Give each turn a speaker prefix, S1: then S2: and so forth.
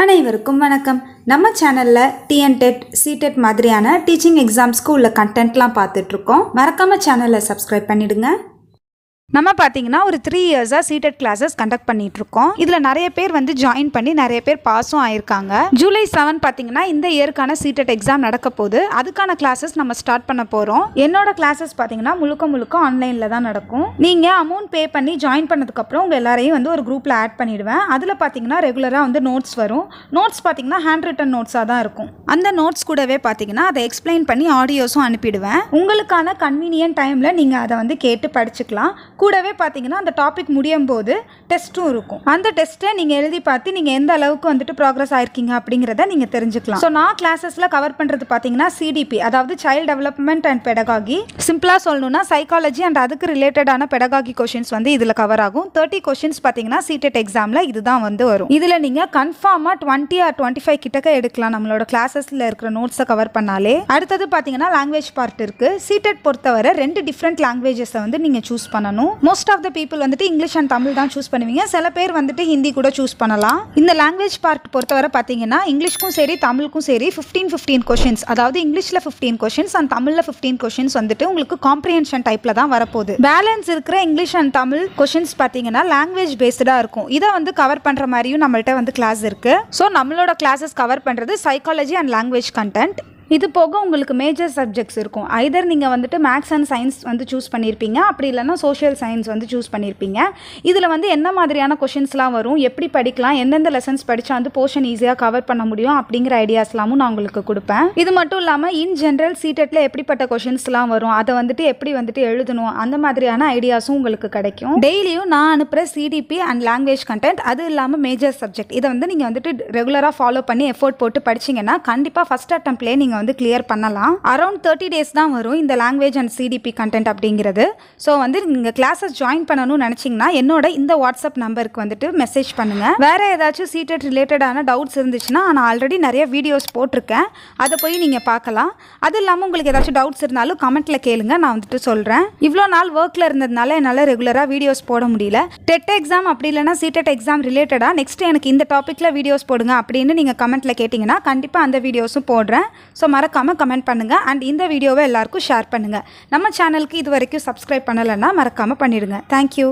S1: அனைவருக்கும் வணக்கம். நம்ம சேனலில் டிஎன்டெட் சிடெட் மாதிரியான டீச்சிங் எக்ஸாம்ஸ்க்கு உள்ள கண்டென்ட்லாம் பார்த்துட்ருக்கோம். மறக்காமல் சேனலை சப்ஸ்கிரைப் பண்ணிவிடுங்க. நம்ம பார்த்தீங்கன்னா ஒரு 3 இயர்ஸாக சிடெட் கிளாஸஸ் கண்டக்ட் பண்ணிகிட்ருக்கோம். இதில் நிறைய பேர் ஜாயின் பண்ணி நிறைய பேர் பாஸும் ஆயிருக்காங்க. ஜூலை 7 பார்த்தீங்கன்னா இந்த இயருக்கான சிடெட் எக்ஸாம் நடக்க போகுது. அதுக்கான கிளாஸஸ் நம்ம ஸ்டார்ட் பண்ண போகிறோம். என்னோட கிளாஸஸ் பார்த்தீங்கன்னா முழுக்க ஆன்லைனில் தான் நடக்கும். நீங்கள் அமௌண்ட் பே பண்ணி ஜாயின் பண்ணதுக்கப்புறம் உங்கள் எல்லாரையும் ஒரு குரூப்பில் ஆட் பண்ணிவிடுவேன். அதில் பார்த்தீங்கன்னா ரெகுலராக நோட்ஸ் வரும். நோட்ஸ் பார்த்தீங்கன்னா ஹேண்ட் ரிட்டன் நோட்ஸாக தான் இருக்கும். அந்த நோட்ஸ் கூடவே பார்த்தீங்கன்னா அதை எக்ஸ்பிளைன் பண்ணி ஆடியோஸும் அனுப்பிடுவேன். உங்களுக்கான கன்வீனியன்ட் டைமில் நீங்கள் அதை கேட்டு படிச்சுக்கலாம். கூடவே பார்த்தீங்கன்னா அந்த டாபிக் முடியும் போது டெஸ்ட்டும் இருக்கும். அந்த டெஸ்ட்டை நீங்கள் எழுதி பார்த்து நீங்கள் எந்த அளவுக்கு ப்ராக்ரஸ் ஆயிருக்கீங்க அப்படிங்கிறத நீங்கள் தெரிஞ்சுக்கலாம். ஸோ நான் கிளாஸஸில் கவர் பண்ணுறது பார்த்தீங்கன்னா சிடிபி, அதாவது சைல்டு டெவலப்மெண்ட் அண்ட் பெடகாகி. சிம்பிளாக சொல்லணும்னா சைக்காலஜி அண்ட் அதுக்கு ரிலேட்டடான பெடகாகி கொஷின்ஸ் இதில் கவர் ஆகும். 30 கொஷின்ஸ் பார்த்தீங்கன்னா சிடெட் எக்ஸாமில் இதுதான் வரும். இதில் நீங்கள் கன்ஃபார்மாக 20 or 25 கிட்டக்க எடுக்கலாம் நம்மளோட கிளாஸஸில் இருக்கிற நோட்ஸை கவர் பண்ணாலே. அடுத்தது பார்த்தீங்கன்னா லாங்குவேஜ் பார்ட் இருக்குது. சிடெட் பொறுத்தவரை 2 டிஃப்ரெண்ட் லாங்குவேஜஸை நீங்கள் சூஸ் பண்ணணும். Most of the people English and Tamil தான் சூஸ் பண்ணுவீங்க. சில பேர் ஹிந்தி கூட சூஸ் பண்ணலாம். இந்த லாங்குவேஜ் பார்ட் பொறுத்தவரை பார்த்தீங்கன்னா இங்கிலீஷ்க்கும் சரி தமிழுக்கும் சரி 15 கொஷின்ஸ், அதாவது இங்கிலீஷில் 15 கொஷின்ஸ் அண்ட் தமிழில் 15 கொஷின்ஸ் உங்களுக்கு காம்ப்ரிஹென்ஷன் டைப்பில் தான் வரப்போகுது. பேலன்ஸ் இருக்கிற இங்கிலீஷ் அண்ட் தமிழ் கொஷின்ஸ் பார்த்தீங்கன்னா லாங்குவேஜ் பேஸ்டாக இருக்கும். இதை கவர் பண்ணுற மாதிரியும் நம்மள்ட்ட கிளாஸ் இருக்குது. ஸோ நம்மளோட கிளாஸஸ் கவர் பண்ணுறது சைக்காலஜி அண்ட் லாங்குவேஜ் கண்டென்ட். இது போக உங்களுக்கு மேஜர் சப்ஜெக்ட்ஸ் இருக்கும். ஐதர் நீங்கள் மேக்ஸ் அண்ட் சயின்ஸ் சூஸ் பண்ணியிருப்பீங்க, அப்படி இல்லைன்னா சோஷியல் சயின்ஸ் சூஸ் பண்ணியிருப்பீங்க. இதில் என்ன மாதிரியான கொஷின்ஸ்லாம் வரும், எப்படி படிக்கலாம், எந்தெந்த லெசன்ஸ் படித்தா போர்ஷன் ஈஸியாக கவர் பண்ண முடியும் அப்படிங்கிற ஐடியாஸ்லாமும் நான் உங்களுக்கு கொடுப்பேன். இது மட்டும் இல்லாமல் இன் ஜென்ரல் சிடெட்டில் எப்படிப்பட்ட கொஷின்ஸ்லாம் வரும், அதை எப்படி எழுதணும், அந்த மாதிரியான ஐடியாஸும் உங்களுக்கு கிடைக்கும். டெய்லியும் நான் அனுப்புகிற சிடிபி அண்ட் லாங்குவேஜ் கண்டென்ட், அது இல்லாமல் மேஜர் சப்ஜெக்ட், இதை நீங்கள் ரெகுலராக ஃபாலோ பண்ணி எஃபோர்ட் போட்டு படிச்சிங்கன்னா கண்டிப்பாக ஃபஸ்ட் அட்டம்ப்ட்லேயே நீங்கள் கிளியர் பண்ணலாம். அரௌண்ட் 30 டேஸ் தான் வரும் இந்த லாங்குவேஜ் அண்ட் சிடிபி கண்டென்ட் அப்படிங்கிறது. ஸோ நீங்கள் கிளாஸஸ் ஜாயின் பண்ணணும்னு நினச்சிங்கன்னா என்னோட இந்த வாட்ஸ்அப் நம்பருக்கு மெசேஜ் பண்ணுங்கள். வேறு ஏதாச்சும் சிடெட் ரிலேட்டடான டவுட்ஸ் இருந்துச்சுன்னா நான் ஆல்ரெடி நிறைய வீடியோஸ் போட்டிருக்கேன், அதை போய் நீங்கள் பார்க்கலாம். அது இல்லாமல் உங்களுக்கு ஏதாச்சும் டவுட்ஸ் இருந்தாலும் கமெண்ட்டில் கேளுங்க, நான் சொல்கிறேன். இவ்வளோ நாள் ஒர்க்கில் இருந்ததுனால என்னால் ரெகுலராக வீடியோஸ் போட முடியல. டெட் எக்ஸாம் அப்படி இல்லைனா சிடெட் எக்ஸாம் ரிலேட்டடாக நெக்ஸ்ட் எனக்கு இந்த டாப்பிக்கில் வீடியோஸ் போடுங்க அப்படின்னு நீங்கள் கமெண்ட்டில் கேட்டிங்கன்னா கண்டிப்பாக அந்த வீடியோஸும் போடுறேன். ஸோ மறக்காமல் கமெண்ட் பண்ணுங்கள் அண்ட் இந்த வீடியோவை எல்லாருக்கும் ஷேர் பண்ணுங்கள். நம்ம சேனலுக்கு இது வரைக்கும் சப்ஸ்கிரைப் பண்ணலைன்னா மறக்காமல் பண்ணிடுங்க. தேங்க்யூ.